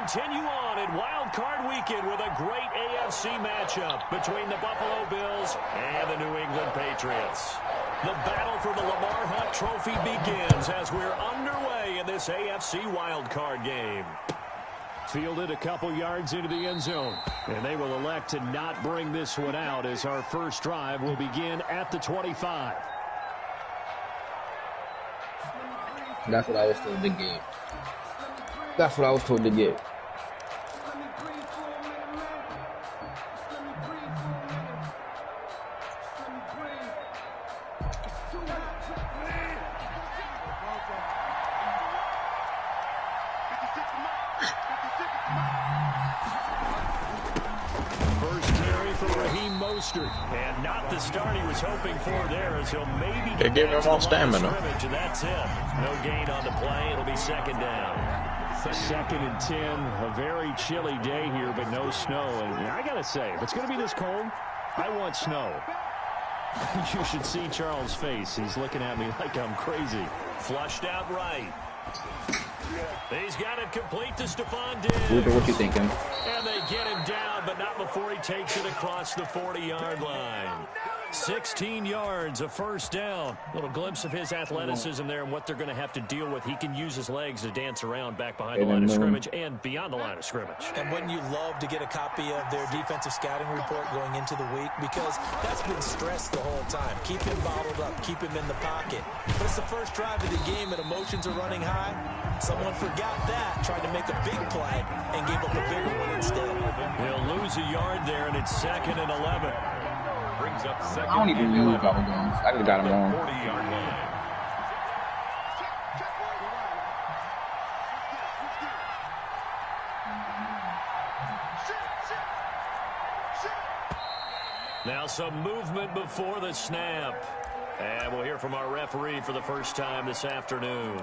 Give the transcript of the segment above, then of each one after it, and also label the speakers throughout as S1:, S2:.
S1: continue on in Wild Card Weekend with a great AFC matchup between the Buffalo Bills and the New England Patriots. The battle for the Lamar Hunt Trophy begins as we're underway in this AFC Wild Card game. Fielded a couple yards into the end zone, and they will elect to not bring this one out as our first drive will begin at the 25.
S2: That's what I was told to get. That's what I was told to get.
S1: And not the start he was hoping for there, as he'll maybe
S3: they gave him all stamina.
S1: And that's it. No gain on the play. It'll be second down. 2nd and 10. A very chilly day here, but no snow. And I got to say, if it's going to be this cold, I want snow. You should see Charles' face. He's looking at me like I'm crazy. Flushed out right. He's got it complete to Stephon Diggs.
S2: Ruben, what you thinking?
S1: And they get him down, but not before he takes it across the 40-yard line. 16 yards, a first down. Little glimpse of his athleticism there and what they're going to have to deal with. He can use his legs to dance around back behind the line of scrimmage and beyond the line of scrimmage.
S4: And wouldn't you love to get a copy of their defensive scouting report going into the week? Because that's been stressed the whole time. Keep him bottled up. Keep him in the pocket. But it's the first drive of the game and emotions are running high. Someone forgot that, tried to make a big play, and gave up a bigger one instead.
S1: He'll lose a yard there, and it's 2nd and 11.
S5: Brings up second.
S2: I don't even use double guns. I just got him on.
S5: 40-yard line.
S1: Now some movement before the snap. And we'll hear from our referee for the first time this afternoon.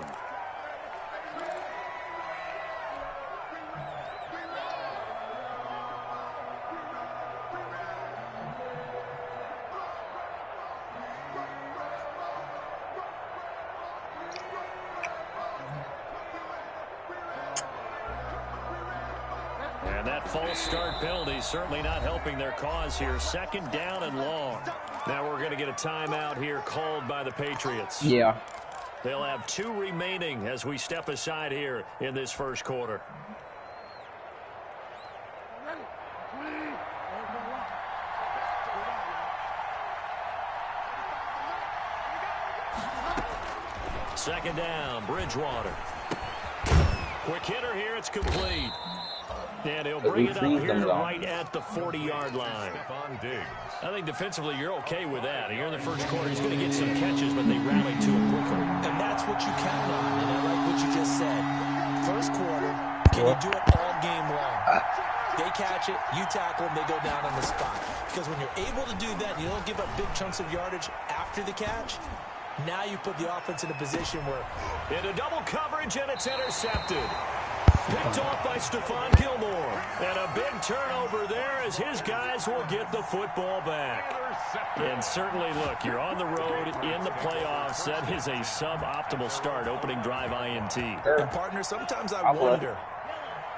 S1: And that false start penalty certainly not helping their cause here. 2nd down and long. Now we're going to get a timeout here called by the Patriots.
S2: Yeah.
S1: They'll have 2 remaining as we step aside here in this first quarter. Second down, Bridgewater. Quick hitter here, it's complete. And he'll bring it up here right at the 40-yard line. I think defensively you're okay with that. Here in the first quarter, he's going to get some catches, but they rally to him quickly.
S4: And that's what you count on, and I like what you just said. First quarter, can you do it all game long? They catch it, you tackle them, they go down on the spot. Because when you're able to do that, you don't give up big chunks of yardage after the catch, now you put the offense in a position where...
S1: Into double coverage, and it's intercepted. Picked off by Stephon Gilmore. And a big turnover there as his guys will get the football back. And certainly, look, you're on the road in the playoffs. That is a suboptimal start, opening drive INT.
S4: And partner, sometimes I wonder,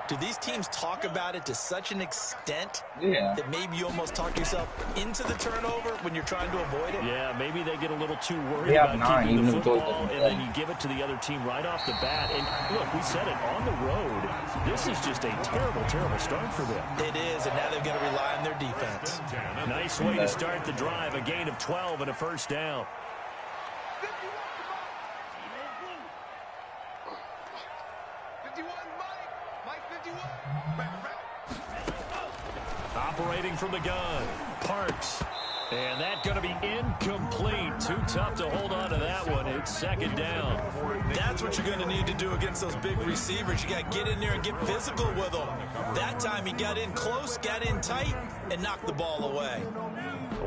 S4: do these teams talk about it to such an extent that maybe you almost talk yourself into the turnover when you're trying to avoid it?
S1: Yeah, maybe they get a little too worried about keeping the football, and then you give it to the other team right off the bat. And look, we said it, on the road, this is just a terrible, terrible start for them.
S4: It is, and now they've got to rely on their defense.
S1: Nice way to start the drive, a gain of 12 and a first down. Operating from the gun, Parks. And that's going to be incomplete. Too tough to hold on to that one. It's 2nd down.
S4: That's what you're going to need to do against those big receivers. You got to get in there and get physical with them. That time he got in close, got in tight, and knocked the ball away.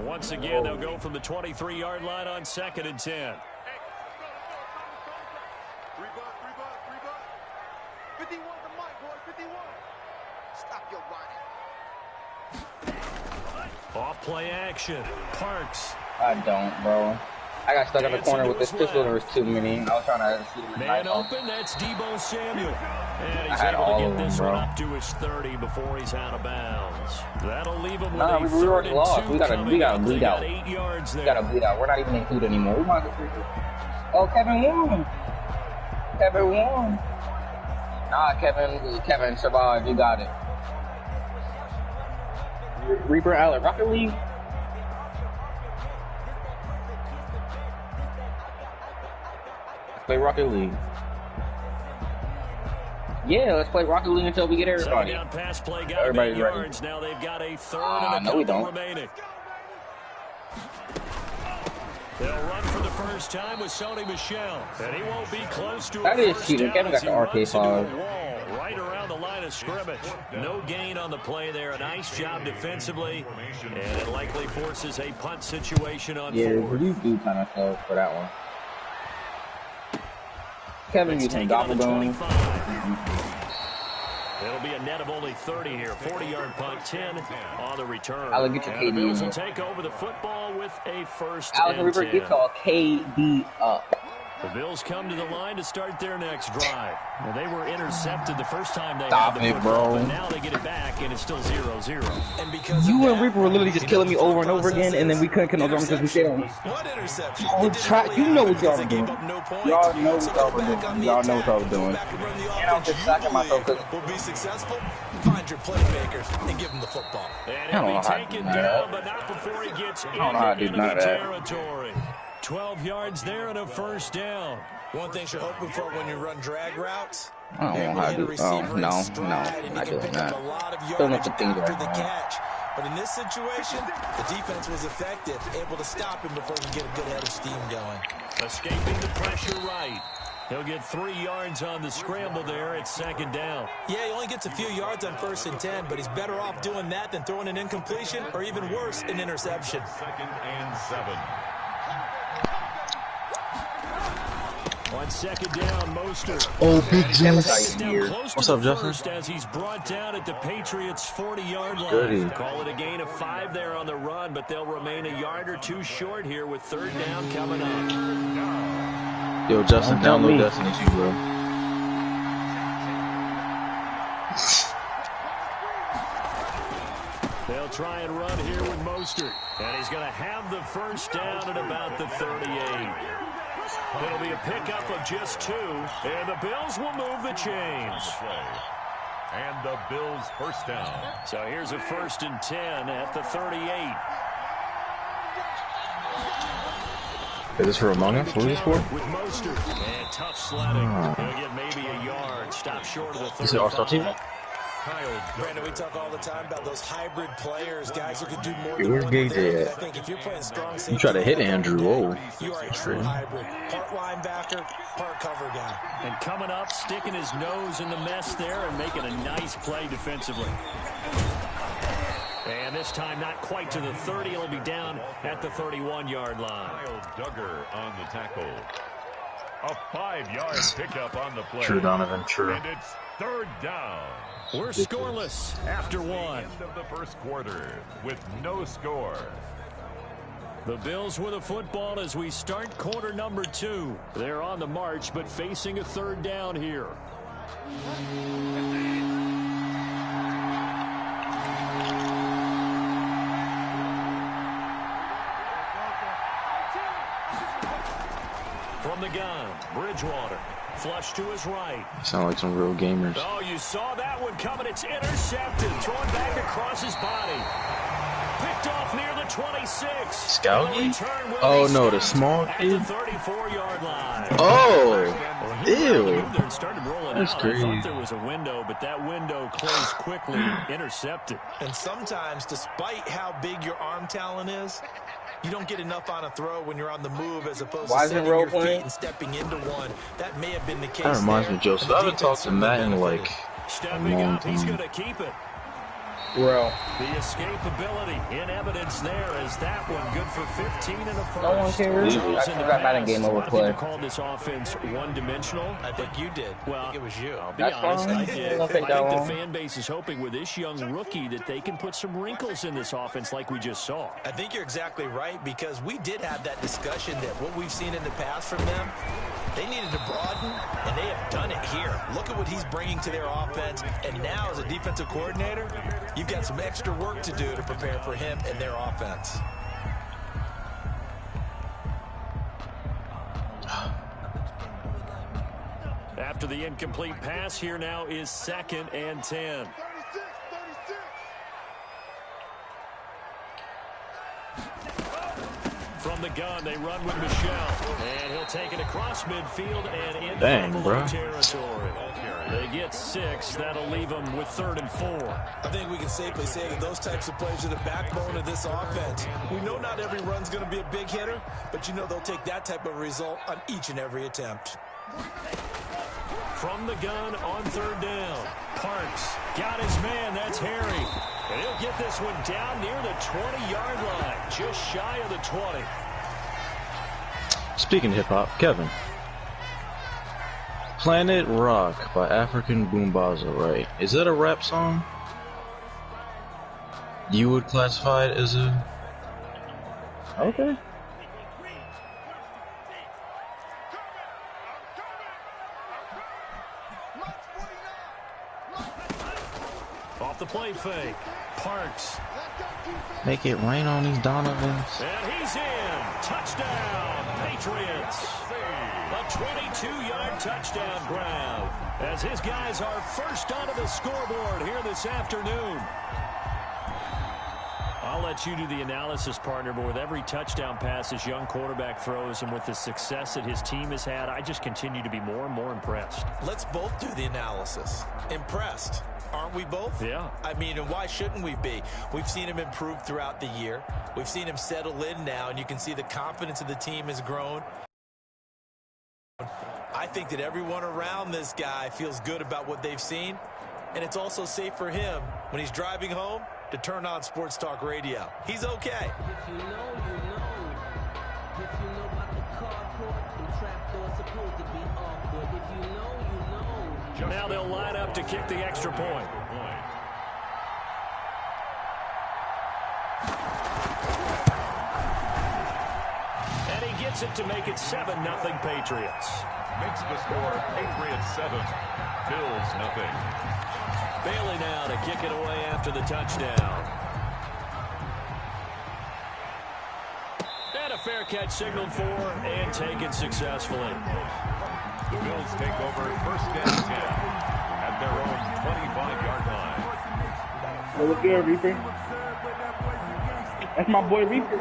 S1: Once again, they'll go from the 23-yard line on 2nd and 10.
S6: 51 the mic, boy, 51. Stop your running.
S1: Off play action. Parks.
S2: I don't, bro. I got stuck in the corner with this pistol. There was too many. I was trying to shoot him.
S1: Man open, that's Debo Samuel. And he's
S2: I had
S1: able
S2: all
S1: to
S2: of
S1: get
S2: them,
S1: this
S2: bro.
S1: one up to his 30 before he's out of bounds. That'll leave him with
S2: Nah,
S1: a
S2: we
S1: 3rd
S2: already
S1: and
S2: lost.
S1: 2
S2: We gotta
S1: coming up.
S2: bleed
S1: They
S2: out.
S1: got 8 yards there.
S2: We gotta bleed out. We're not even included anymore. We might as well. Oh, Kevin won. Kevin won. Nah, Kevin survived. You got it. Reaper Allen, Rocket League. Let's play Rocket League. Yeah, let's play Rocket League until we get everybody.
S1: Down pass play got
S2: Everybody's
S1: 8
S2: ready.
S1: yards. Now they've got a 3rd and a
S2: no, we
S1: couple
S2: don't.
S1: remaining. They'll run for the first time with Sony Michel. And he won't be close to
S2: That
S1: a
S2: is
S1: first
S2: cheating.
S1: down
S2: Kevin
S1: as
S2: got
S1: he
S2: the
S1: runs into a
S2: RK5.
S1: wall right around the line of scrimmage. No gain on the play there. A nice job defensively. And it likely forces a punt situation on
S2: Yeah,
S1: 4th.
S2: you do kind of slow for that one. Kevin
S1: It's
S2: using
S1: taken on the
S2: Doppelganger.
S1: 25. It'll be a net of only 30 here. 40-yard punt, 10 on the return.
S2: Alex, get your
S1: And the
S2: KD
S1: Bills
S2: in
S1: will
S2: there.
S1: take over the football with a 1st
S2: Alex
S1: and
S2: River
S1: 10.
S2: gets all KD up.
S1: The Bills come to the line to start their next drive. Well, they were intercepted the first time they
S2: Stop
S1: had the
S2: it,
S1: football,
S2: bro.
S1: but now they get it back, and it's still 0-0.
S4: And because
S2: You
S4: of
S2: and
S4: that,
S2: Reaper were literally just killing me over and over again, and then we couldn't kill no drums because we stayed on.
S4: What interception?
S2: Oh,
S4: It didn't
S2: try,
S4: really
S2: you know what
S4: happen
S2: y'all
S4: because
S2: were
S4: they
S2: doing.
S4: gave up no points.
S2: Y'all know what
S4: So
S2: y'all
S4: go
S2: were
S4: back on
S2: doing.
S4: the
S2: Y'all know what
S4: attack,
S2: y'all were
S4: go
S2: doing.
S4: back and run the
S2: And I'm
S4: offense
S2: just
S4: you
S2: sucking myself
S4: believe
S2: 'cause-
S4: will be successful. Find your playmakers and give them the football.
S1: And
S2: I don't
S1: he'll
S2: know
S1: be
S2: how to
S1: taken
S2: do that.
S1: down, but not before he gets
S2: don't know how to do
S1: into
S2: none
S1: enemy
S2: of that.
S1: territory. 12 yards there and a 1st down.
S4: One thing you're hoping for when you run drag routes,
S2: I don't
S4: you're
S2: know
S4: able
S2: how
S4: to
S2: to
S4: hit a
S2: do.
S4: receiver in
S2: No,
S4: stride, and
S2: I'm
S4: he
S2: not
S4: can
S2: doing
S4: pick up
S2: that.
S4: a lot of
S2: Still
S4: yardage
S2: not the things
S4: after
S2: right
S4: the
S2: now.
S4: catch. But in this situation, the defense was effective, able to stop him before he could get a good head of steam going.
S1: Escaping the pressure right. He'll get 3 yards on the scramble there at 2nd down.
S4: Yeah, he only gets a few yards on 1st and 10, but he's better off doing that than throwing an incompletion or even worse, an interception.
S5: 2nd and 7.
S1: On 2nd down, Mostert.
S3: Oh, Big
S1: Takes
S3: Juice.
S1: it down close
S3: What's
S1: to
S3: up,
S1: the
S3: Justin?
S1: 1st as he's brought down at the Patriots' 40-yard line.
S3: Goody.
S1: Call it a gain of 5 there on the run, but they'll remain a yard or 2 short here with 3rd down coming up.
S3: Yo, Justin,
S2: Don't tell
S3: download
S2: me.
S3: Destiny 2, bro.
S1: They'll try and run here with Mostert, and he's going to have the 1st down at about the 38. It'll be a pickup of just 2, and the Bills will move the chains.
S5: And the Bills 1st down.
S1: So here's a 1st and 10 at the 38.
S3: Is this for Among Us? What is this for?
S1: With Mostert and tough sledding. He'll get maybe a yard. Stop short of the
S3: Is it All-Star team?
S1: 35.
S4: Brandon, we talk all the time about those hybrid players, guys who can do more
S3: Hey,
S4: than
S3: where's
S4: one
S3: Gage
S4: thing.
S3: at?
S4: I think if you're playing strong safety,
S3: You try to hit Andrew. Whoa.
S4: you are a true hybrid. Part linebacker, part cover guy.
S1: And coming up, sticking his nose in the mess there and making a nice play defensively. And this time not quite to the 30. It'll be down at the 31-yard line.
S5: Kyle Duggar on the tackle. A 5-yard pickup on the play.
S3: True, Donovan, true.
S5: And it's 3rd down.
S1: We're scoreless after 1.
S5: End of the 1st quarter with no score.
S1: The Bills with a football as we start quarter number 2. They're on the march, but facing a 3rd down here. From the gun, Bridgewater. Flush to his right.
S3: Sound like some real gamers.
S1: Oh, you saw that one coming. It's intercepted. Thrown back across his body. Picked off near the 26.
S3: Scouty? Oh, no, the small
S1: at
S3: kid?
S1: the 34-yard line.
S3: Oh, ew.
S1: It started rolling
S3: That's
S1: out.
S3: crazy.
S1: I thought there was a window, but that window closed quickly. Intercepted.
S4: And sometimes, despite how big your arm talent is, you don't get enough on a throw when you're on the move as opposed
S2: Why
S4: to
S2: isn't
S4: setting
S2: role
S4: your feet
S2: playing?
S4: and stepping into one. That may have been the case.
S3: That reminds
S4: there,
S3: me, Joseph.
S4: and the
S3: I haven't
S4: defense
S3: talked to
S4: certainly
S3: Matt in
S4: benefited.
S3: like a
S1: Stepping
S3: long
S1: up, he's
S3: time.
S1: going to keep it.
S2: Bro.
S1: The escapability in evidence there as that one good for 15 and a first.
S2: No one cares. I forgot about a game over play.
S1: A lot of people called this offense one-dimensional.
S4: I think you did.
S1: Well,
S4: I think it was you.
S1: I'll be
S2: That's
S1: honest,
S2: fine.
S1: I did.
S2: I'll
S1: I
S2: take
S1: think
S2: that
S1: the
S2: one.
S1: fan base is hoping with this young rookie that they can put some wrinkles in this offense like we just saw.
S4: I think you're exactly right because we did have that discussion that what we've seen in the past from them, they needed to broaden, and they have done it here. Look at what he's bringing to their offense, and now as a defensive coordinator, you've got some extra work to do to prepare for him and their offense.
S1: After the incomplete pass, here now is 2nd and 10. From the gun, they run with Michelle. And he'll take it across midfield and into Buffalo territory. They get 6. That'll leave them with 3rd and 4.
S4: I think we can safely say that those types of plays are the backbone of this offense. We know not every run's going to be a big hitter, but you know they'll take that type of result on each and every attempt.
S1: From the gun on 3rd down. Parks got his man. That's Harry. And he'll get this one down near the 20-yard line. Just shy of the 20.
S3: Speaking of hip-hop, Kevin. Planet Rock by African Boombaza, right? Is that a rap song? You would classify it as a...
S2: Okay.
S1: Off the play fake. Parks.
S3: Make it rain on these Donovans.
S1: And he's in. Touchdown, Patriots. A 22-yard touchdown grab. As his guys are first onto the scoreboard here this afternoon. I'll let you do the analysis, partner, but with every touchdown pass his young quarterback throws and with the success that his team has had, I just continue to be more and more impressed.
S4: Let's both do the analysis. Impressed. Aren't we both?
S1: Yeah.
S4: I mean, and why shouldn't we be? We've seen him improve throughout the year. We've seen him settle in now, and you can see the confidence of the team has grown. I think that everyone around this guy feels good about what they've seen, and it's also safe for him when he's driving home to turn on Sports Talk Radio. He's okay.
S7: If you know, you know. If you know about the carport, the trapdoor's supposed to be awkward. If you know, you know.
S1: Now they'll line up to kick the extra point. And he gets it to make it 7-0 Patriots.
S5: Makes the score Patriots 7, Bills 0.
S1: Bailey now to kick it away after the touchdown. And a fair catch signaled for and taken successfully.
S5: The Bills take over 1st and 10 at their own 25-yard line.
S2: Well, what's good, Reaper? That's my boy, Reaper.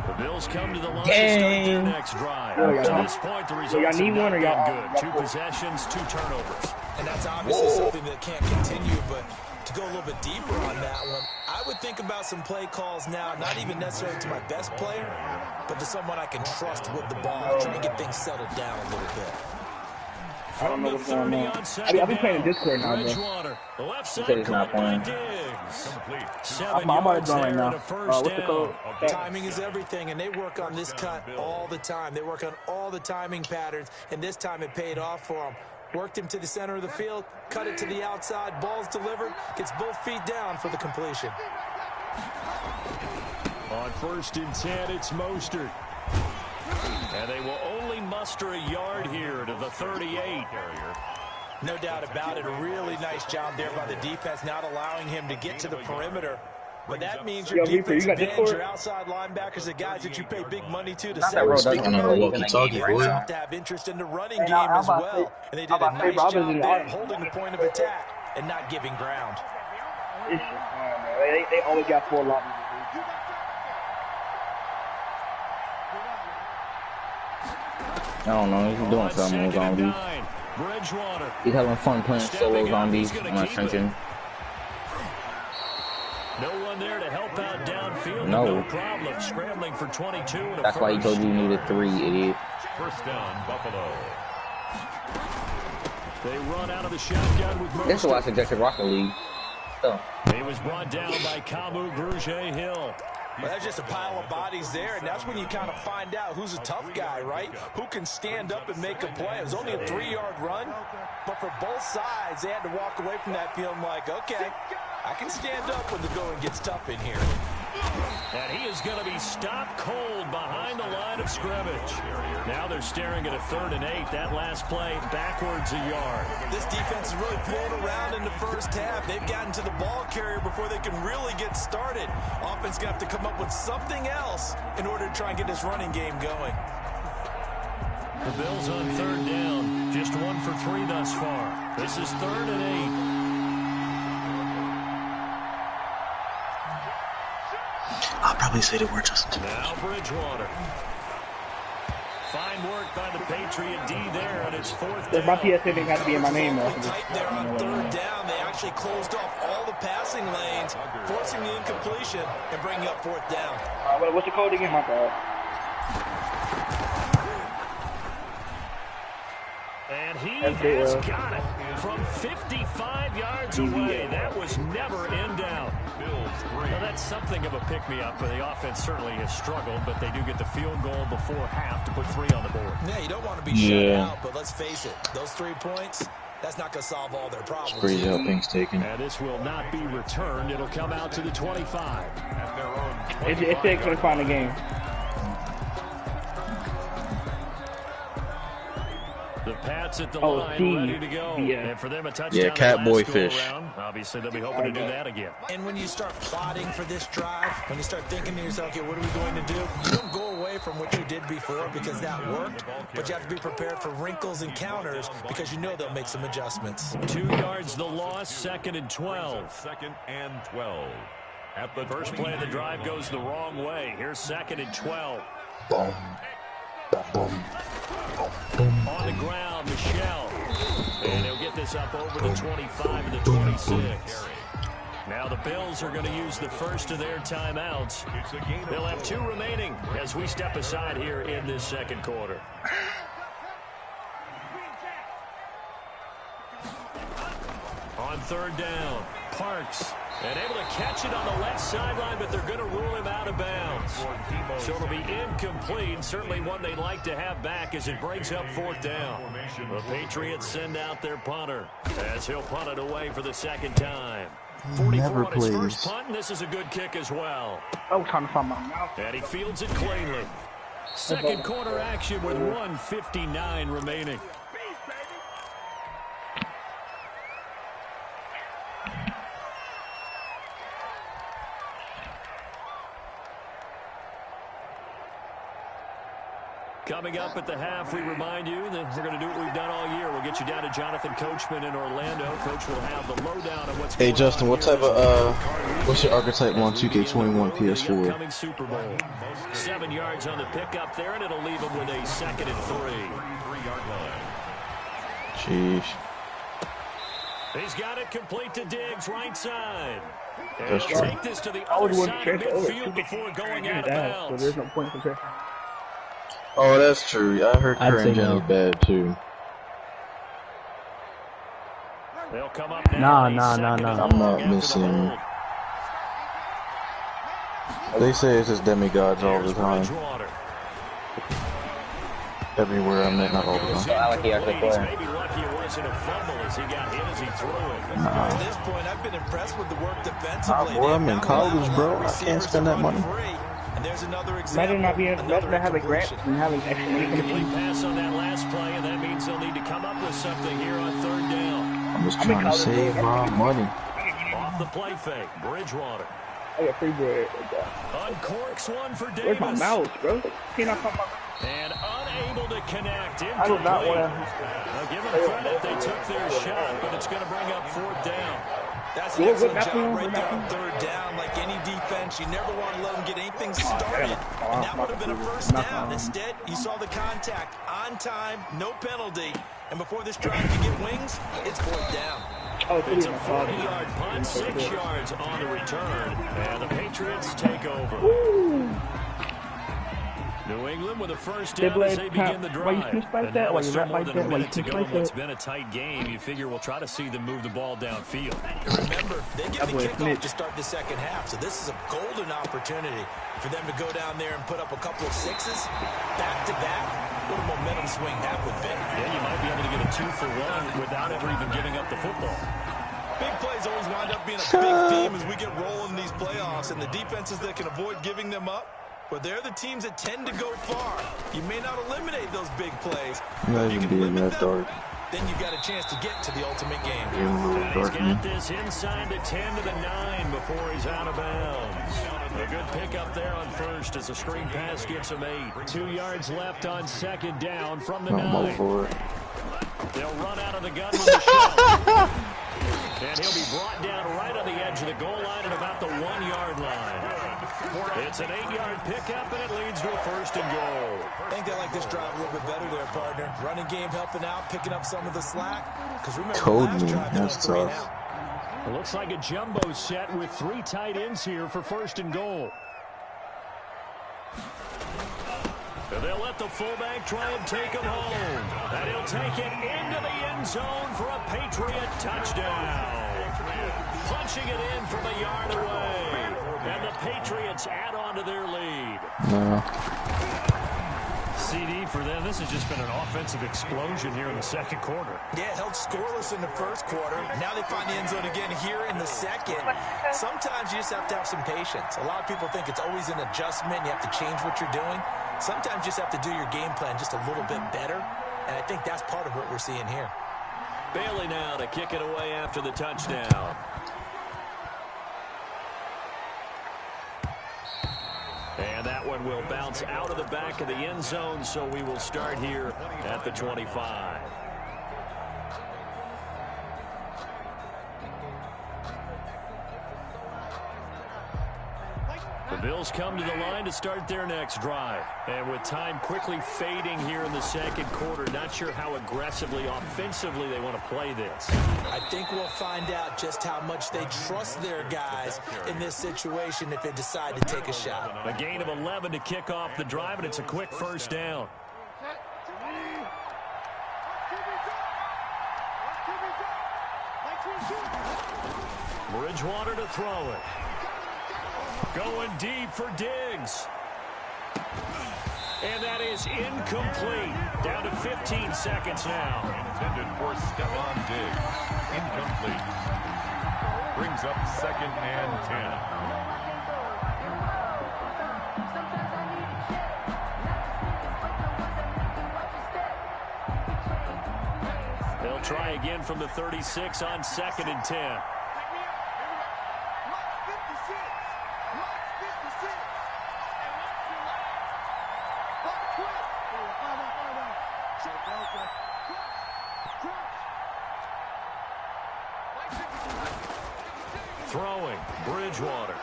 S1: The Bills come to the line to start their next drive. To this point, the results have not been good. 2 possessions, 2 turnovers.
S4: And that's obviously something that can't continue, but to go a little bit deeper on that one, I would think about some play calls now, not even necessarily to my best player, but to someone I can trust with the ball, try and get things settled down a little bit.
S2: I don't know what's going on. I've been playing in Discord now, bro.
S1: Left
S2: He said
S1: side
S2: he's not playing.
S5: Complete.
S2: I'm about to join right now. What's the code?
S4: Timing is everything, and they work on this cut all the time. They work on all the timing patterns, and this time it paid off for them. Worked him to the center of the field, cut it to the outside, ball's delivered, gets both feet down for the completion.
S1: On 1st and 10, it's Mostert. And they will only muster a yard here to the 38.
S4: No doubt about it. A really nice job there by the defense, not allowing him to get to the perimeter. But that means your defensive ends, your outside linebackers, the guys that you pay big money to set up.
S3: Speaking on the walkie-talkie, boy.
S4: To have interest in the running game as well. And they did a nice job there holding the point of attack and not giving ground.
S2: They always got 4 lobbies. I don't know, he's doing something with zombies. He's having fun playing solo zombies. I'm not trenching.
S1: No one there to help out downfield.
S2: No
S1: problem. Scrambling for 22.
S2: That's why he told you needed 3, idiot.
S5: 1st down, Buffalo.
S1: They run out of the shotgun with
S2: This is why I
S1: Mostert.
S2: suggested Rocket League. So,
S1: He was brought down by Kamu Grugier-Hill.
S4: Well, that's just a pile of bodies there, and that's when you kind of find out who's a tough guy, right? Who can stand up and make a play. It was only a 3-yard run, but for both sides, they had to walk away from that feeling like, okay, I can stand up when the going gets tough in here.
S1: And he is going to be stopped cold behind the line of scrimmage. Now they're staring at a 3rd and 8. That last play backwards a yard.
S4: This defense has really flown around in the first half. They've gotten to the ball carrier before they can really get started. Offense going to have to come up with something else in order to try and get this running game going.
S1: The Bills on 3rd down. Just 1 for 3 thus far. This is 3rd and 8.
S3: I'll probably say the word Justin.
S1: Now Bridgewater. Fine work by the Patriot D there, and it's 4th down.
S8: My PSA didn't have to be in my name.
S4: Tight there on 3rd down. They actually closed off all the passing lanes, forcing the incompletion and bringing up 4th down.
S8: What's the code again? My bad.
S1: And he has got it from 55 yards away. That was never in doubt. Well, that's something of a pick-me-up. The offense certainly has struggled, but they do get the field goal before half to put 3 on the board.
S4: Yeah, you don't want to be shut out, but let's face it, those 3 points, that's not going to solve all their problems.
S3: Crazy how things taken.
S1: And this will not be returned. It'll come out to the 25.
S8: It's 6 when it's final game.
S1: The Pats at the line, ready to go. And for them, a touchdown.
S3: Yeah, Catboy Fish.
S1: Obviously, they'll be hoping to do that again.
S4: And when you start plotting for this drive, when you start thinking to yourself, okay, what are we going to do? You don't go away from what you did before because that worked, but you have to be prepared for wrinkles and counters because you know they'll make some adjustments.
S1: 2 yards the loss, 2nd and 12.
S5: 2nd and 12. At the
S1: First play of the drive goes the wrong way. Here's 2nd and 12.
S3: Boom. Boom.
S1: On the ground, Michelle. And he'll get this up over the 25 and the 26. Now the Bills are going to use the first of their timeouts. They'll have 2 remaining as we step aside here in this 2nd quarter. On 3rd down, Parks. And able to catch it on the left sideline, but they're going to rule him out of bounds. So it'll be incomplete. Certainly one they'd like to have back as it brings up 4th down. The Patriots send out their punter as he'll punt it away for the 2nd time. 44 on his first punt, and this is a good kick as well.
S8: Oh, trying to find my mouth.
S1: And he fields it cleanly. 2nd quarter action with 1:59 remaining. Coming up at the half, we remind you that we're going to do what we've done all year. We'll get you down to Jonathan Coachman in Orlando. Coach will have the lowdown on what's
S3: Hey Justin, what type of what's your archetype on 2K21 PS4?
S1: Coming Super Bowl. 7 yards on the pickup there, and it'll leave him with a 2nd and 3.
S3: Sheesh.
S1: He's got it complete to Diggs, right side.
S3: That's
S1: He'll
S3: true.
S1: take this to the other side of midfield before going out of
S8: So
S1: bounds.
S8: there's no point for pressure.
S3: Oh, that's true. I heard
S9: I'd say
S3: Curran
S9: no.
S3: is bad too.
S1: They'll come up now.
S9: Nah.
S3: I'm not missing. They say it's just demigods all the time. Everywhere I'm at, not all the time.
S2: I like the extra player.
S1: Maybe lucky it wasn't a fumble as he got hit as he threw it.
S4: At this point, I've been impressed with the work defensively.
S3: Boy, I'm in college, bro. I can't spend that money.
S4: And there's another
S8: Better
S4: example.
S8: not be better than having grants and having extra money coming
S1: Complete
S8: in.
S1: pass on that last play, and that means they'll need to come up with something here on 3rd down.
S3: I'm just trying to save my money.
S1: Off the play fake, Bridgewater.
S8: I got free bread.
S1: Uncorks one for Davis.
S8: Where's my mouse, bro? Can I come
S1: And unable to connect.
S8: I do not want to.
S1: Now give them credit, they took their shot, but it's going to bring up 4th down.
S4: That's an excellent job right there on 3rd down. Like any defense, you never want to let them get anything started. And that would have been a first down. Instead, you saw the contact on time, no penalty. And before this drive can get wings, it's 4th down.
S1: It's a 40-yard punt, 6 yards on the return, and the Patriots take over. New England with a first down as they begin the drive. And now with still more than a minute to go in what's been a tight game, you figure we'll try to see them move the ball downfield.
S4: Remember, they get the kickoff to start the second half, so this is a golden opportunity for them to go down there and put up a couple of sixes back-to-back. What a momentum swing that would be.
S1: Yeah, you might be able to get a 2-for-1 without ever even giving up the football.
S4: Big plays always wind up being a big theme as we get rolling in these playoffs, and the defenses that can avoid giving them up, but they're the teams that tend to go far. You may not eliminate those big plays, but you can limit them. Then you got a chance to get to the ultimate game.
S1: He's got this inside the 10 to the 9 before he's out of bounds. A good pickup there on first as a screen pass gets him 8. 2 yards left on second down from the 9. They'll run out of the gun with the shot. And he'll be brought down right on the edge of the goal line at about the 1-yard line. It's an 8-yard pickup, and it leads to a first and goal.
S4: I think they like this drive a little bit better there, partner. Running game helping out, picking up some of the slack. Because remember, the last drive
S3: that's
S4: tough.
S1: It looks like a jumbo set with 3 tight ends here for first and goal. And they'll let the fullback try and take him home. And he'll take it into the end zone for a Patriot touchdown. Punching it in from a yard away. And the Patriots add on to their lead. CD for them. This has just been an offensive explosion here in the second quarter.
S4: Yeah, held scoreless in the first quarter. Now they find the end zone again here in the second. Sometimes you just have to have some patience. A lot of people think it's always an adjustment. You have to change what you're doing. Sometimes you just have to do your game plan just a little bit better. And I think that's part of what we're seeing here.
S1: Bailey now to kick it away after the touchdown. And that one will bounce out of the back of the end zone, so we will start here at the 25. The Bills come to the line to start their next drive. And with time quickly fading here in the second quarter, not sure how aggressively, offensively they want to play this.
S4: I think we'll find out just how much they trust their guys in this situation if they decide to take a shot.
S1: A gain of 11 to kick off the drive, and it's a quick first down. Bridgewater to throw it. Going deep for Diggs. And that is incomplete. Down to 15 seconds now.
S5: Intended for Stephon Diggs. Incomplete. Brings up 2nd and 10.
S1: They'll try again from the 36 on 2nd and 10. Throwing, Bridgewater.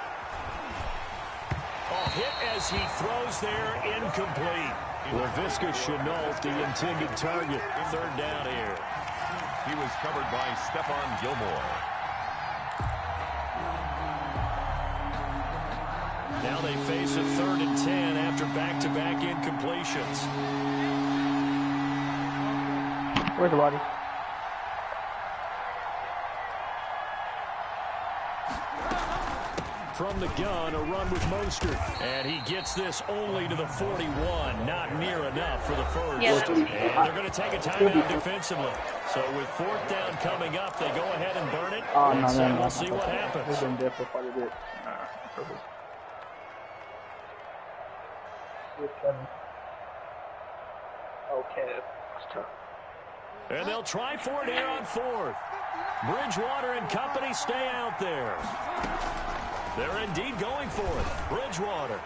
S1: Oh, hit as he throws there, incomplete. Laviska Shenault, the intended target. 3rd down here.
S5: He was covered by Stephon Gilmore.
S1: Now they face a 3rd and 10 after back-to-back incompletions.
S8: Where's the body?
S1: From the gun, a run with Mostert. And he gets this only to the 41. Not near enough for the first.
S9: Yes.
S1: And they're going to take a timeout defensively. So with 4th down coming up, they go ahead and burn it. And we'll see what happens.
S8: We've been there for quite a bit. Okay, that's tough.
S1: And they'll try for it here on 4th. Bridgewater and company stay out there. They're indeed going for it. Bridgewater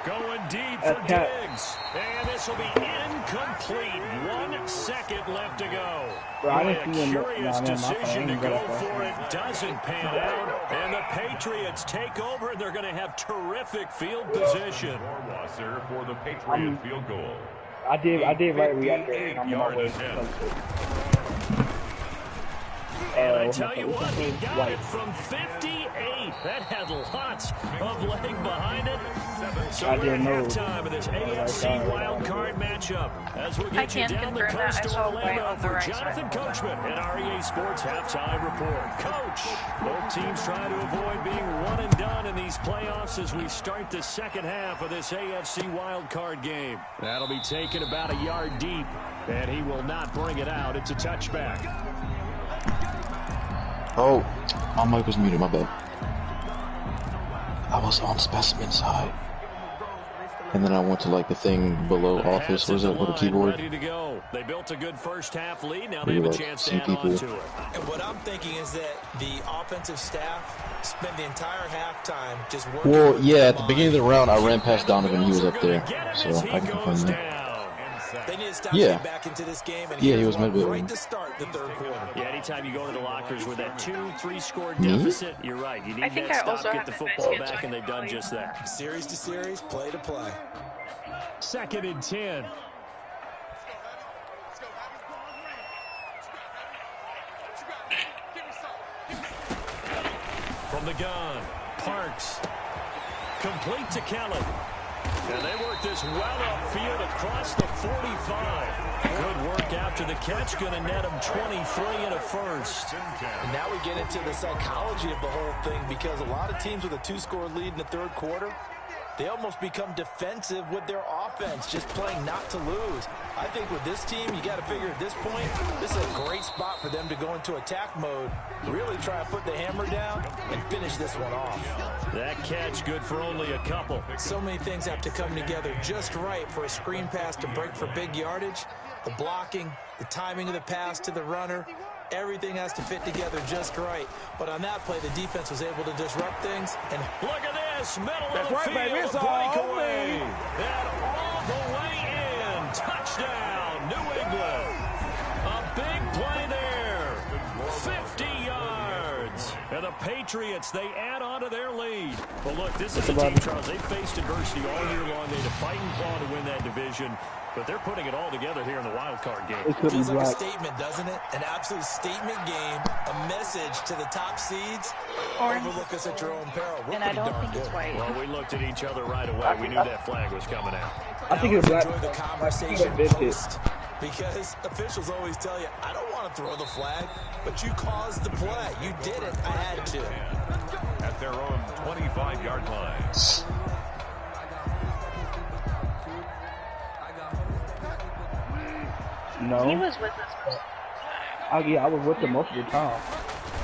S1: going deep for Diggs. And this will be incomplete. 1 second left to go. A curious decision to go for it. Doesn't pan out. And the Patriots take over. And they're going to have terrific field position.
S5: Wasser for the Patriot field goal.
S8: I did right react there, and I'm on my way.
S1: And I tell you what, he got it from 58. That had lots of leg behind it. So we're at halftime of this AFC wild card matchup as we get you down the coast to Orlando for Jonathan Coachman and our EA Sports halftime report. Coach, both teams trying to avoid being one and done in these playoffs as we start the second half of this AFC wild card game. That'll be taken about a yard deep, and he will not bring it out. It's a touchback.
S3: Oh, my mic was muted, my bad. I was on specimen side. And then I went to like the thing below office. Was it with a keyboard?
S1: Ready to go. They built a good first half lead. Now they have a chance to add on to it.
S4: And what I'm thinking is that the offensive staff spent the entire halftime just working.
S3: Well, yeah, at the beginning of the round, I ran past Donovan. He was up there, so I can confirm that.
S4: They need to stop getting back into this game, and
S3: he was maybe
S4: right to start the third quarter.
S1: Yeah, anytime you go to the lockers with that 2-3 score deficit, you're right. You need that stop, get the football back, and they've done just that.
S4: Series to series, play to play.
S1: 2nd and 10. From the gun, Parks. Complete to Kelly. And they work this well upfield across the 45. Good work after the catch. Going to net him 23 and a first.
S4: And now we get into the psychology of the whole thing, because a lot of teams with a 2-score lead in the third quarter, they almost become defensive with their offense, just playing not to lose. I think with this team, you got to figure at this point, this is a great spot for them to go into attack mode, really try to put the hammer down and finish this one off.
S1: That catch good for only a couple.
S4: So many things have to come together just right for a screen pass to break for big yardage. The blocking, the timing of the pass to the runner, everything has to fit together just right. But on that play, the defense was able to disrupt things. And
S1: look at this, middle of the field, a breakaway. And all the way in. Touchdown, New England. A big play there. 50 yards. And the Patriots, they add on to their lead. Well, look, this is a team, Charles, they faced adversity all year long. They had to fight and claw to win that division. But they're putting it all together here in the wild card game.
S4: It feels like a statement, doesn't it? An absolute statement game, a message to the top seeds. Overlook us at your own peril. We're
S9: and I don't think it's white.
S1: Well, we looked at each other right away. We knew that flag was coming out.
S8: I think it's black.
S4: Enjoy the conversation most, because officials always tell you, I don't want to throw the flag, but you caused the play. You did it. I had to.
S5: At their own 25-yard line.
S8: No.
S9: He was with us.
S8: Yeah, I was with him most of the time.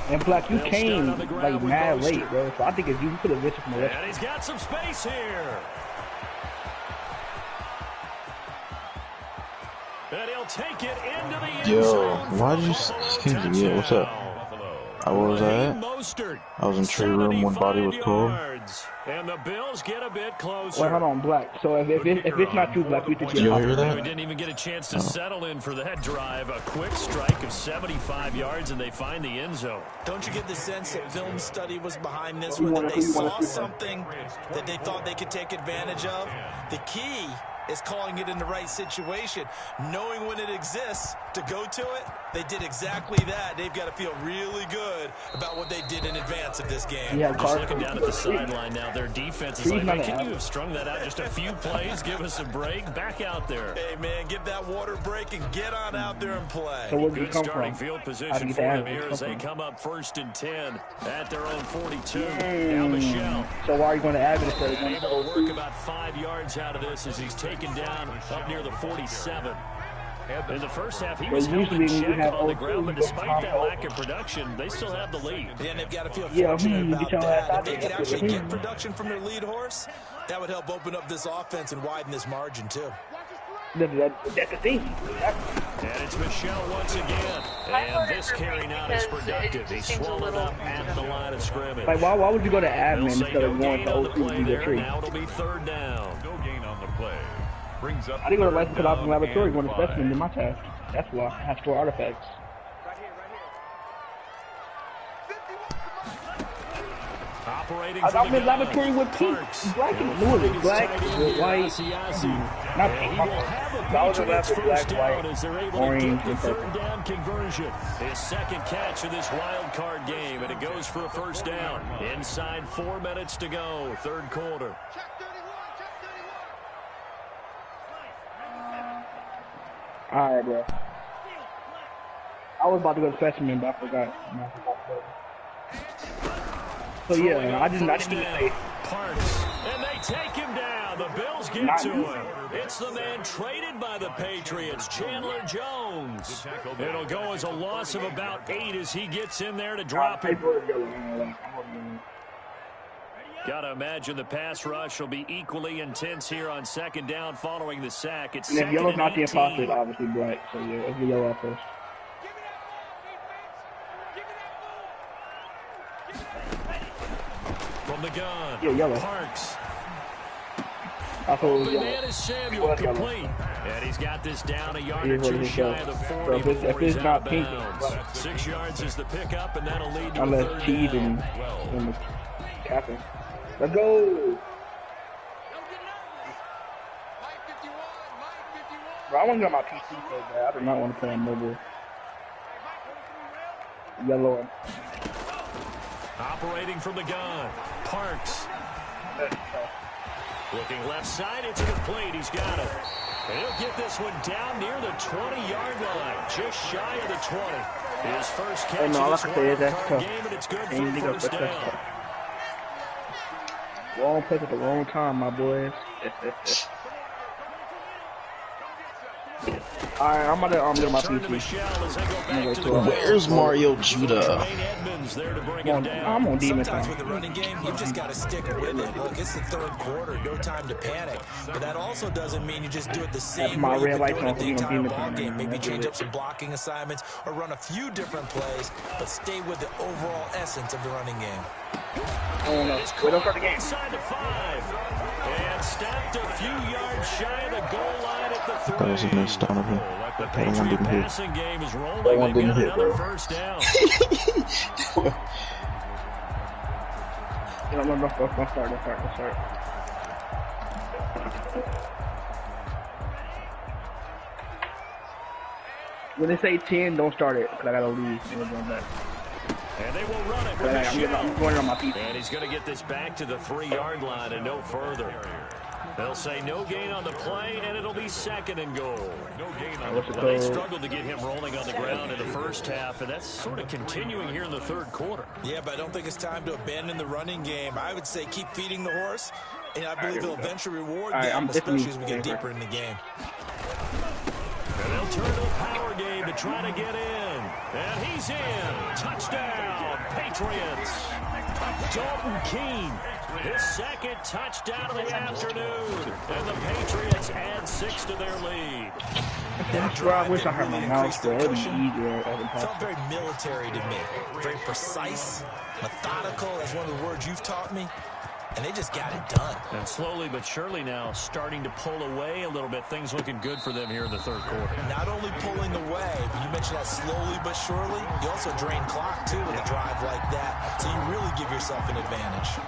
S8: And Black, you came like mad late, bro. So I think if you could have missed from the rest.
S1: And he's got some space here. And he'll take it into the end zone.
S3: Why did you excuse me? Yeah, what's up? Where was I at? I was in tree room when Body was cold.
S1: And the Bills get a bit closer.
S8: Wait, hold on, Black. So if it's not you, Black, we think
S3: you hear that?
S1: We didn't even get a chance to settle in for that drive. A quick strike of 75 yards, and they find the end zone.
S4: Don't you get the sense that film study was behind this one, that they saw something that they thought they could take advantage of? The key is calling it in the right situation, knowing when it exists to go to it. They did exactly that. They've got to feel really good about what they did in advance of this game.
S8: Yeah,
S1: just looking down at the sideline now, their defense is like, hey, can you have strung that out just a few plays? Give us a break. Back out there.
S4: Hey, man, give that water break and get on out there and play.
S8: So
S1: good starting field position for them here as they come up 1st and 10 at their own 42. Now Michelle.
S8: So why are you going to add it?
S1: Able to work about 5 yards out of this as he's taken down up near the 47. In the first half, he was held in check on the ground, but despite that lack of production, they still have the lead.
S4: And they've got to feel fortunate about that. If they could actually get production from their lead horse, that would help open up this offense and widen this margin, too.
S8: That's the thing.
S1: And it's Michelle once again. And this carry now is productive. He swallowed up at the line of scrimmage.
S8: Like, why would you go to admin instead of going to OC to tree?
S1: Now it'll be 3rd down.
S5: No gain on the play. Brings up
S8: I didn't go to license because I was in the laboratory going to specimen in my task. That's why I have 4 artifacts.
S1: Operating
S8: I'm in laboratory with pink, black and blue, black, white, not pink.
S1: He will have a Patriots first down as they're able to get the third down conversion. His second catch of this wild card game, and it goes for a first down. Inside 4 minutes to go, third quarter.
S8: All right, bro. I was about to go to specimen, but I forgot. So yeah, I didn't say.
S1: Parks, and they take him down. The Bills get to him. It's the man traded by the Patriots, Chandler Jones. It'll go as a loss of about 8 as he gets in there to drop him. Gotta imagine the pass rush will be equally intense here on second down following the sack. It's second and 18.
S8: Yellow's not the imposter, obviously black. So yeah, let's be yellow first.
S1: From the gun,
S8: yellow.
S1: Parks.
S8: I thought it was yellow.
S1: Man is Samuel complete. And he's got this down a yard or two shy of the 40
S8: so
S1: before he's
S8: not
S1: out of
S8: pink,
S1: bounds. 6 yards is the pickup, and that'll lead to a
S8: unless
S1: third
S8: T
S1: down.
S8: and the captain. Let's go. Bro, I want to get my PC so bad. I do not want to play on mobile. Yellow.
S1: Operating from the gun, Parks. Looking left side, it's complete. He's got it. And he'll get this one down near the 20-yard line, just shy of the 20. His first catch of this wild card game, and it's good for the first down.
S8: Wrong place at the wrong time, my boys. Alright, I'm about to get my PC.
S3: Where's Mario Judah?
S8: I'm on demon
S4: Sometimes
S8: time.
S4: with the running game, you've just got to stick with it. Look, it's the third quarter, no time to panic. But that also doesn't mean you just do it the same way you've been doing it the entire ball game. Maybe change up some blocking assignments or run a few different plays, but stay with the overall essence of the running game.
S8: Oh no, we don't start the game.
S1: Inside the 5. And stopped a few yards shy of the goal line at the 3.
S3: That was a miss, Donovan.
S1: The
S3: That one
S1: Patriot
S3: didn't hit.
S1: passing game is rolling.
S3: That one
S1: They've
S3: didn't
S1: got
S3: hit,
S1: another
S3: bro.
S1: first down.
S8: Don't start. When they say 10, don't start it, because I gotta leave.
S1: And they will run it with
S8: I'm going on my PC.
S1: And he's going to get this back to the 3-yard line and no further. They'll say no gain on the play, and it'll be second and goal. No gain on the play. They struggled to get him rolling on the ground in the first half, and that's sort of continuing here in the third quarter.
S4: Yeah, but I don't think it's time to abandon the running game. I would say keep feeding the horse, and I believe it'll eventually reward them, especially as we get deeper in the game.
S1: And they'll turn to the power game to try to get in. And he's in. Touchdown, Patriots. Dalton Keene, his second touchdown of the afternoon. And the Patriots add 6 to their lead.
S8: I wish I had my mouse there. It would be easier.
S4: Felt very military to me. Very precise, methodical, that's one of the words you've taught me. And they just got it done.
S1: And slowly but surely now starting to pull away a little bit. Things looking good for them here in the third quarter.
S4: Not only pulling away, but you mentioned that slowly but surely. You also drain clock, too, with a drive like that. So you really give yourself an advantage.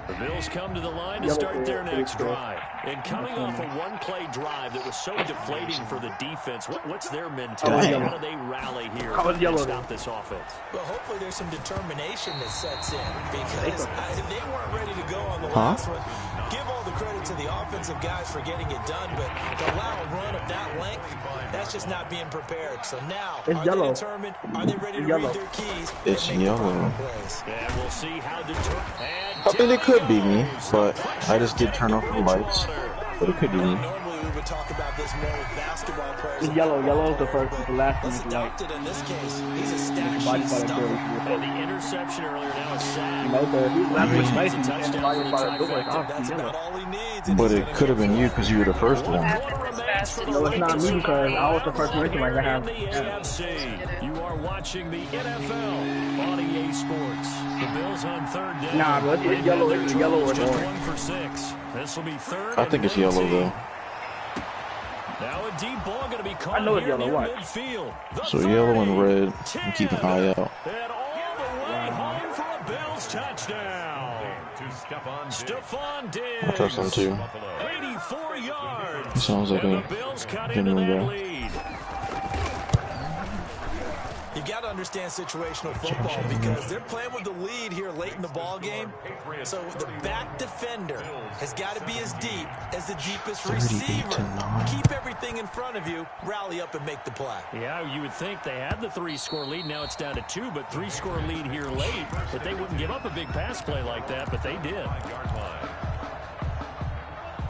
S1: The Bills come to the line to start their next drive. And coming off a one-play drive that was so deflating for the defense, what's their mentality? How do they rally here to stop this offense?
S4: Well, hopefully there's some determination that sets in because they weren't ready to go on the last one. Give all the credit to the offensive guys for getting it done, but to allow a run of that length, that's just not being prepared. So now, are they determined? Are they ready to read their keys?
S3: It's yellow.
S1: And we'll see how determined.
S3: I mean, it could be me, but I just did turn off the lights. But it could be me.
S4: Normally we would talk about this more with basketball players.
S8: It's yellow. Yellow is the first, the last one.
S4: Let's adopt it in this case. He's a stat sheet stuffer.
S1: And the interception earlier now is sacked.
S4: That's about all he needs.
S3: But it could have been you because you were the first one.
S8: No, it's not me because I was the first one to like that.
S1: You are watching the NFL on EA Sports. The Bills on third down.
S8: Nah, but it's yellow. It's yellow or
S1: just
S8: orange.
S1: 1 for 6. This will be third.
S3: I think it's yellow though.
S1: Now a deep ball going to be caught
S8: I know it's
S1: here
S8: yellow,
S1: near
S8: watch.
S1: midfield.
S3: So yellow and red, and keep an eye out.
S1: And all the way home for a Bills touchdown. Stephon Diggs.
S3: I trust him too.
S1: 84 yards.
S3: He sounds like
S1: and
S3: a
S1: the Bills cut into
S3: genuine
S1: that
S3: guy.
S1: lead.
S4: You got to understand situational football because they're playing with the lead here late in the ball game. So the back defender has got to be as deep as the deepest receiver. Keep everything in front of you, rally up and make the play.
S1: Yeah, you would think they had the 3-score lead. Now it's down to 2, but 3-score lead here late. That they wouldn't give up a big pass play like that, but they did.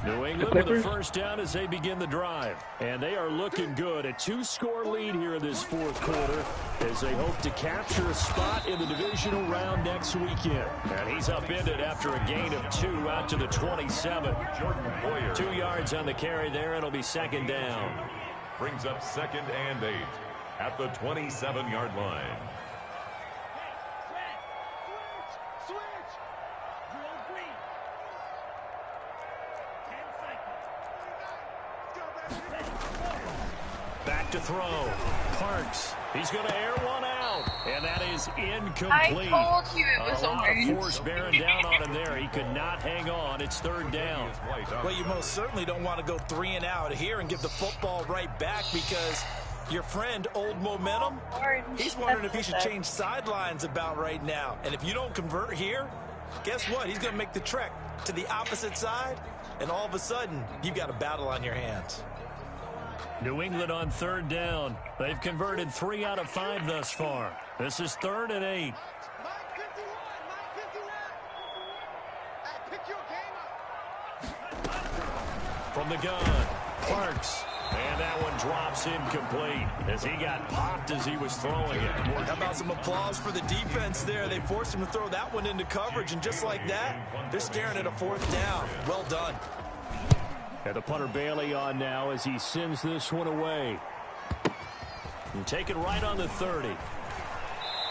S1: New England with a first down as they begin the drive. And they are looking good. A 2-score lead here in this fourth quarter as they hope to capture a spot in the divisional round next weekend. And he's upended after a gain of 2 out to the 27. 2 yards on the carry there. It'll be second down.
S5: Brings up 2nd and 8 at the 27-yard line.
S1: Back to throw. Parks. He's going to air one out. And that is incomplete.
S9: I told you it was
S1: a lot of
S9: orange.
S1: force bearing down on him there. He could not hang on. It's third down.
S4: Well, you most certainly don't want to go 3 and out here and give the football right back because your friend, Old Momentum, he's wondering if he should change sidelines about right now. And if you don't convert here, guess what? He's going to make the trek to the opposite side, and all of a sudden, you've got a battle on your hands.
S1: New England on third down. They've converted 3 out of 5 thus far. This is 3rd and 8. From the gun, Parks. And that one drops incomplete as he got popped as he was throwing it.
S4: How about some applause for the defense there? They forced him to throw that one into coverage, and just like that, they're staring at a 4th down. Well done.
S1: And the punter Bailey on now as he sends this one away. And take it right on the 30.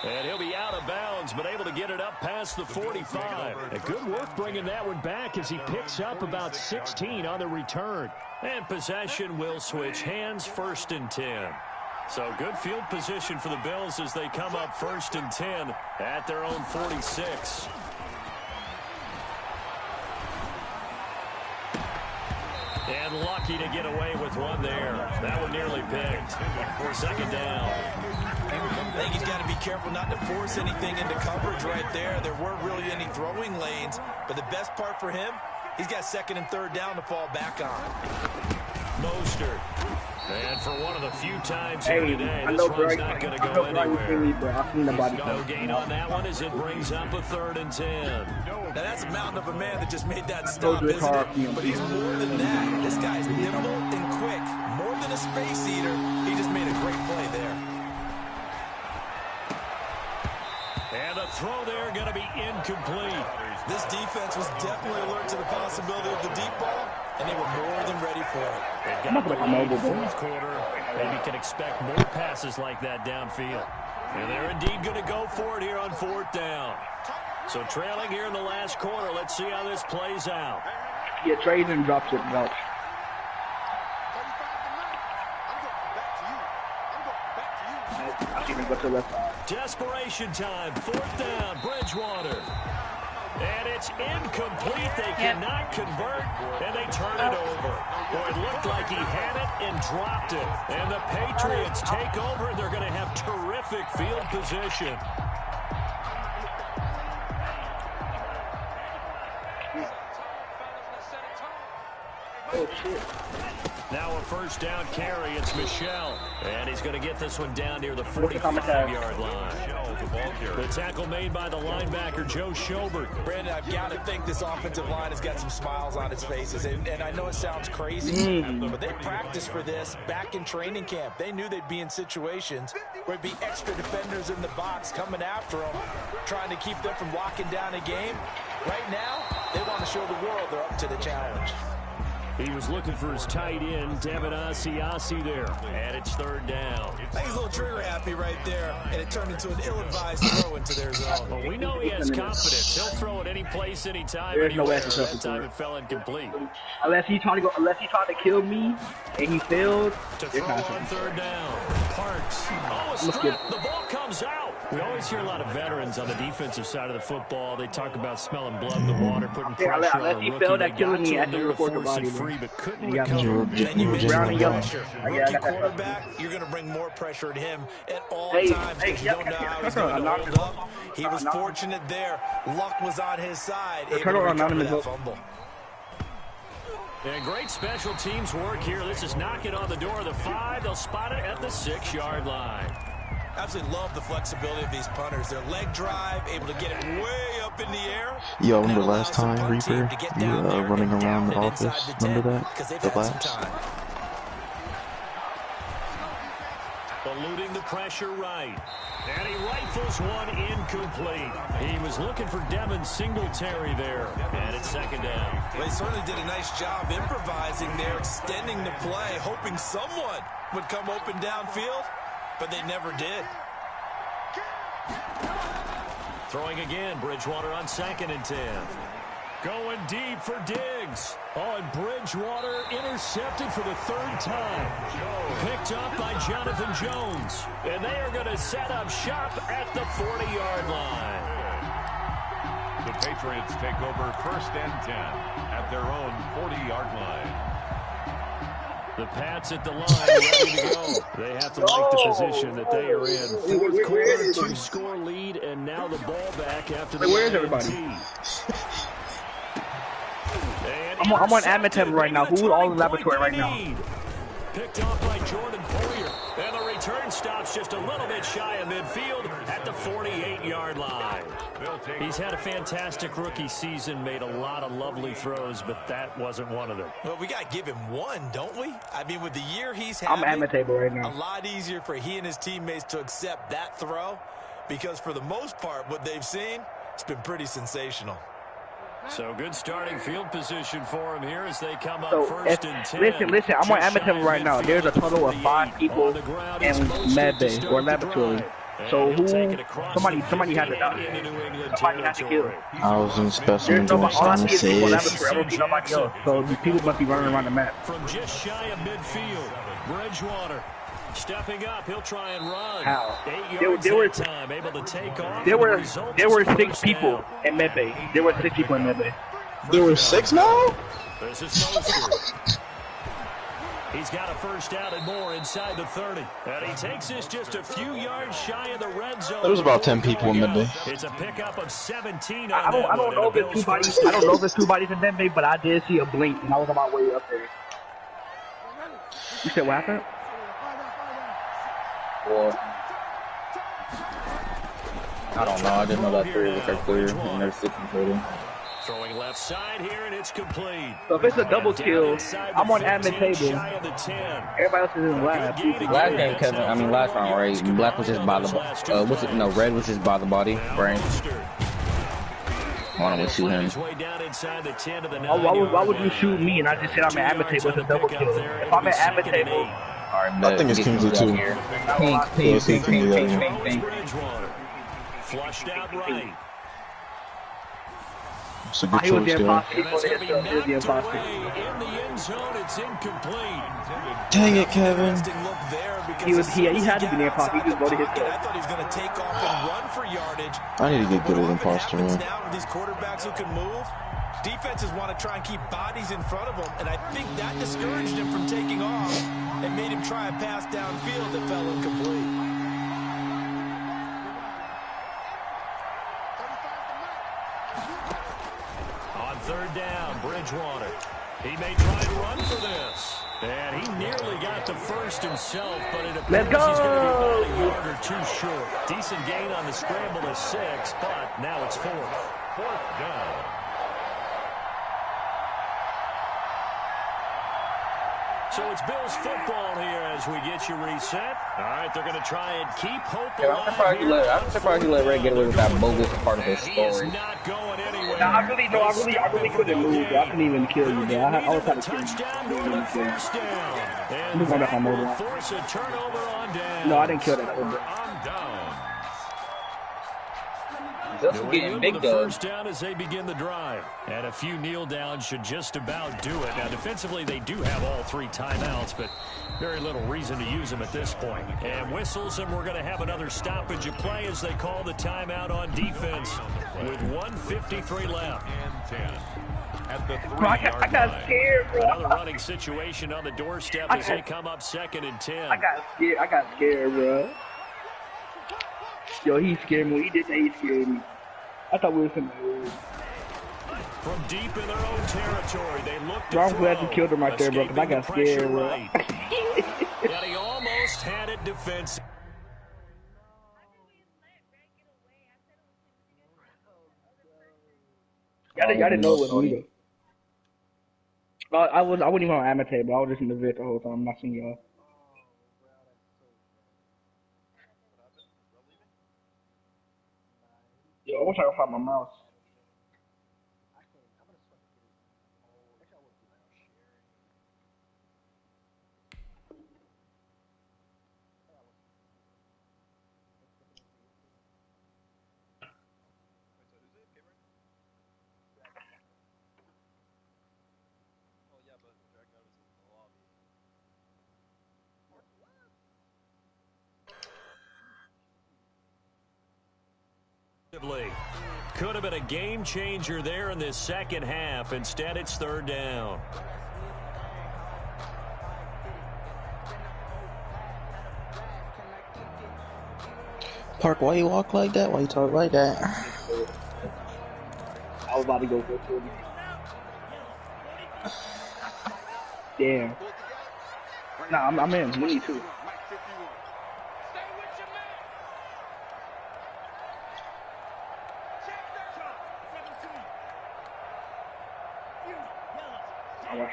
S1: And he'll be out of bounds, but able to get it up past the 45. And good work bringing that one back as he picks up about 16 on the return. And possession will switch hands, 1st and 10. So good field position for the Bills as they come up 1st and 10 at their own 46. And lucky to get away with one there. That one nearly picked. 2nd down.
S4: I think he's got to be careful not to force anything into coverage right there. There weren't really any throwing lanes, but the best part for him, he's got 2nd and 3rd down to fall back on.
S1: Mostert. And for one of the few times here today, this one's not going to go anywhere. No gain on that one as it brings up a 3rd and 10.
S4: Now that's a mountain of a man that just made that stop, isn't it? But he's more than that. This guy's nimble and quick. More than a space eater, he just made a great play there.
S1: And the throw there going to be incomplete.
S4: This defense was definitely alert to the possibility of the deep ball, and they were more than ready for it.
S1: They've got the lead 4th quarter. Maybe can expect more passes like that downfield. And they're indeed going to go for it here on 4th down. So trailing here in the last quarter. Let's see how this plays out.
S8: Yeah, trades and drops it, drops.
S1: Desperation time. 4th down. Bridgewater. And it's incomplete. They cannot convert, and they turn it over. Boy, it looked like he had it and dropped it. And the Patriots take over. They're going to have terrific field position.
S8: Oh, shit.
S1: Now a 1st down carry. It's Michel. And he's going to get this one down near the 45-yard line. The tackle made by the linebacker, Joe Schobert.
S4: Brandon, I've got to think this offensive line has got some smiles on its faces. And I know it sounds crazy, but they practiced for this back in training camp. They knew they'd be in situations where it'd be extra defenders in the box coming after them, trying to keep them from locking down a game. Right now, they want to show the world they're up to the challenge.
S1: He was looking for his tight end, Devin Asiasi there. And it's third down.
S4: He's a little trigger happy right there, and it turned into an ill-advised throw into their zone.
S1: Well, we know he has confidence. He'll throw it any place, anytime,
S8: There's no
S1: anywhere.
S8: answer
S1: That time it fell incomplete.
S8: Unless he tried to kill me and he failed.
S1: To throw on third down. Parks. Oh, a strip. The ball comes out. We always hear a lot of veterans on the defensive side of the football. They talk about smelling blood in the water, putting pressure on a rookie.
S8: Failed
S1: They
S8: at killing
S1: got
S8: me
S1: you
S8: after
S1: in there to
S8: record the
S1: force it
S8: body,
S1: free, but couldn't
S8: yeah,
S1: recover.
S4: And you mentioned
S8: brown and yellow.
S4: pressure. Rookie quarterback, you're going to bring more pressure at him at all times because you don't know how he's going to hold up. He was fortunate there. Luck was on his side. Able to recover that fumble.
S1: And great special teams work here. This is knocking on the door of the 5. They'll spot it at the 6-yard line.
S4: Absolutely love the flexibility of these punters. Their leg drive, able to get it way up in the air.
S3: Yo, remember last time, Reaper, you running around the office? Remember that? The laps?
S1: Eluding the pressure right. And he rifles one incomplete. He was looking for Devin Singletary there. And it's second down.
S4: They certainly did a nice job improvising there, extending the play, hoping someone would come open downfield, but they never did.
S1: Throwing again, Bridgewater on 2nd and 10. Going deep for Diggs. Oh, and Bridgewater intercepted for the 3rd time. Picked up by Jonathan Jones. And they are going to set up shop at the 40-yard line.
S5: The Patriots take over 1st and 10 at their own 40-yard line.
S1: The Pats at the line, ready to go. They have to like the position that they are in. 4th quarter, 2-score lead, and now the ball back after the
S8: where's everybody? I'm on Amitab right now. Who's all in the laboratory right now?
S1: Picked off by Jordan Poyer. And the return stops just a little bit shy of midfield at the 48-yard line. He's had a fantastic rookie season, made a lot of lovely throws, but that wasn't one of them.
S4: Well, we got to give him one, don't we? I mean, with the year he's
S8: I'm
S4: having,
S8: Amitab right now.
S4: a lot easier for he and his teammates to accept that throw because for the most part, what they've seen, it's been pretty sensational.
S1: So good starting field position for him here as they come up
S8: So,
S1: 1st and 10.
S8: listen, I'm on Amitab right now. There's a total of 5 people in med bay or laboratory. So somebody had to die. Somebody had to kill.
S3: I was in specimen
S8: There's nobody, all I see is people in
S3: analysis.
S8: laboratory. I don't see nobody else. So these people must be running around the map.
S1: From just shy of midfield, Bridgewater stepping up. He'll try and run.
S8: How?
S1: 8 yards that time, able to take off.
S8: There were 6 people in med bay. There were 6 people in med bay.
S3: There were 6 now?
S1: This is Mostert. He's got a first down and more inside the 30. And he takes this just a few yards shy of the red zone.
S3: There was about 10 people in midday.
S1: It's a pickup of 17 on
S8: I don't know if it's 2 bodies. I don't know if it's 2 bodies in med bay, but I did see a blink and I was on my way up there. You said what happened?
S2: Well, I don't know. I didn't know that 3 was are clear, and there's 6 in total.
S1: Throwing left side here, and it's complete.
S8: So if it's a double kill, I'm on admin table. Everybody else is in the lab.
S2: Last game, Kevin. Last round, right? Black was just by the red was just by the body, brain. Why don't we shoot him?
S8: Why would you shoot me? And I just said I'm at admin table. It's a double kill. If I'm at admin table,
S3: I think it's Kingsley too.
S2: Pink.
S1: Flushed out right.
S3: It's a good choice,
S1: In the end zone, it's incomplete.
S3: Dang it, Kevin.
S8: He had to be near pocket. He just voted his
S4: I thought he was going to take off and run for yardage.
S3: I need to get good at imposter, man.
S4: Now with these quarterbacks who can move, defenses want to try and keep bodies in front of them, and I think that discouraged him from taking off and made him try a pass downfield that fell incomplete.
S1: On third down, Bridgewater. He may try and run for this. And he nearly got the first himself, but it appears he's going to be about a yard or 2 short. Decent gain on the scramble to 6, but now it's 4th.
S5: 4th down.
S1: So it's Bills football here as we get you reset. All right, they're going to try and keep hope alive here.
S2: I'm surprised you let Ray get away with that bogus part of his story.
S1: Not going anywhere.
S8: Nah, I really couldn't lose. I couldn't even kill you, bro. I was trying to kill you. I'm just going back on mobile.
S1: Force a turnover on down.
S8: No, I didn't kill that.
S2: Just getting big
S1: first down as they begin the drive. And a few kneel downs should just about do it. Now, defensively, they do have all 3 timeouts, but very little reason to use them at this point. And whistles, and we're going to have another stoppage of play as they call the timeout on defense with 1:53 left.
S5: And 10 at the 3-yard line.
S8: I got scared, bro.
S1: Another running situation on the doorstep as they come up 2nd and 10.
S8: I got scared, bro. Yo, he scared me. He did say he scared me. I thought we were finna lose.
S1: From deep in their own territory, they looked to
S8: Bro, I'm glad you killed him right there, bro, because I got scared, bro.
S1: Right. Yeah, he almost had it defensive.
S8: Y'all didn't know it was me, though. I wasn't even on Amate, but I was just in the vid the whole time. I'm not seeing y'all. Yo, I wish I could find my mouse.
S1: Could have been a game changer there in this second half. Instead, it's 3rd down.
S3: Park, why you walk like that? Why you talk like that?
S8: I was about to go for it. Damn. Nah, I'm in. We need to.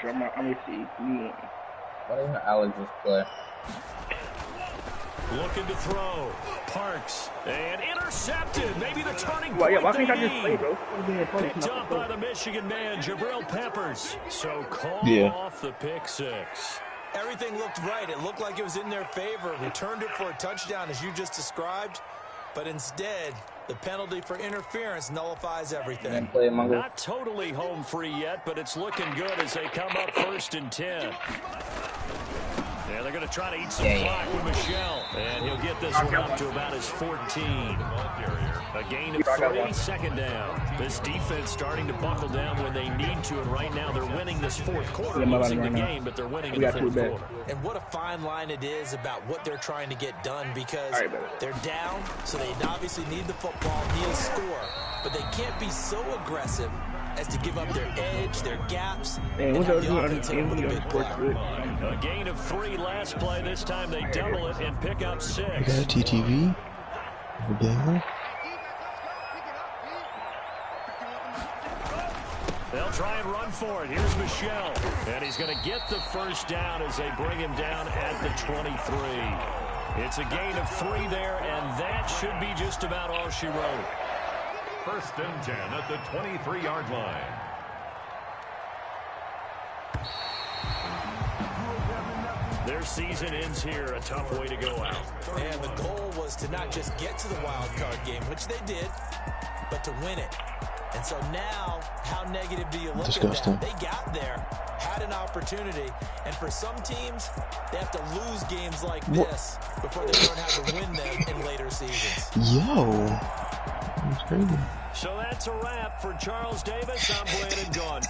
S8: I'm gonna see.
S2: Why didn't Alex just play?
S1: Looking to throw. Parks. And intercepted. Maybe the turning point.
S8: Why can't I just play, bro?
S1: Picked up by the Michigan man, Jabril Peppers. So call off the pick 6.
S4: Everything looked right. It looked like it was in their favor. Returned it for a touchdown, as you just described. But instead, the penalty for interference nullifies everything.
S1: Not totally home free yet, but it's looking good as they come up 1st and 10. Yeah, they're going to try to eat some clock with Michelle. And he'll get this one up to about his 14. A gain of 3, 2nd down. This defense starting to buckle down when they need to, and right now they're winning this 4th quarter. Losing the game, but they're winning in the 4th quarter.
S4: And what a fine line it is about what they're trying to get done, because they're down, so they obviously need the football, need a score, but they can't be so aggressive as to give up their edge, their gaps, and have the offense hit with a big play.
S1: A gain of 3 last play. This time they double it and pick up 6.
S3: You got a TTV? Gamer?
S1: They'll try and run for it. Here's Michelle. And he's going to get the first down as they bring him down at the 23. It's a gain of 3 there, and that should be just about all she wrote.
S5: 1st and 10 at the 23-yard line.
S1: Their season ends here. A tough way to go out.
S4: And the goal was to not just get to the wild card game, which they did, but to win it. And so now, how negative do you look at that? They got there, had an opportunity, and for some teams, they have to lose games like this before they learn how to win them in later seasons.
S3: Yo, that's crazy.
S1: So that's a wrap for Charles Davis. I'm Brandon Gaudin.